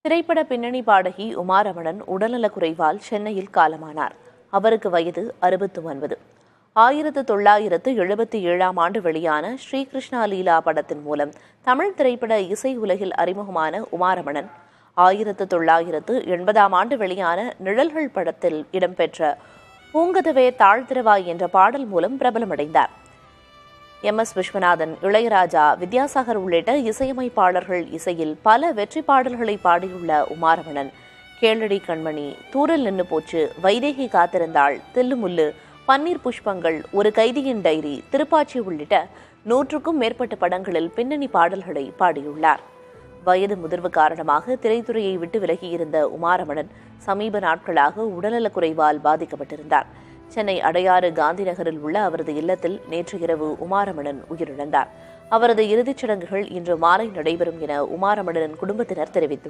திரைப்பட பின்னணி பாடகி உமாரமணன் உடல்நலக்குறைவால் சென்னையில் காலமானார். அவருக்கு வயது 69. 1977 ஆண்டு வெளியான ஸ்ரீகிருஷ்ணா லீலா படத்தின் மூலம் தமிழ் திரைப்பட இசை உலகில் அறிமுகமான உமாரமணன் 1980 ஆண்டு வெளியான நிழல்கள் படத்தில் இடம்பெற்ற பூங்கதவே தாழ்த்திரவாய் என்ற பாடல் மூலம் பிரபலமடைந்தார். MS விஸ்வநாதன், இளையராஜா, வித்யாசாகர் உள்ளிட்ட இசையமைப்பாளர்கள் இசையில் பல வெற்றி பாடல்களை பாடியுள்ள உமாரமணன் கேளடி கண்மணி, தூரல் நின்னு போச்சு, வைதேகி காத்திருந்தாள், தில்லுமுல்லு, பன்னீர் புஷ்பங்கள், ஒரு கைதியின் டைரி, திருப்பாச்சி உள்ளிட்ட 100க்கும் மேற்பட்ட படங்களில் பின்னணி பாடல்களை பாடியுள்ளார். வயது முதிர்வு காரணமாக திரைத்துறையை விட்டு விலகியிருந்த உமாரமணன் சமீப நாட்களாக உடல்நலக்குறைவால் பாதிக்கப்பட்டிருந்தார். சென்னை அடையாறு காந்தி நகரில் உள்ள அவரது இல்லத்தில் நேற்று இரவு உமாரமணன் உயிரிழந்தார். அவரது இறுதிச் சடங்குகள் இன்று மாலை நடைபெறும் என உமாரமணனின் குடும்பத்தினர் தெரிவித்துள்ளனர்.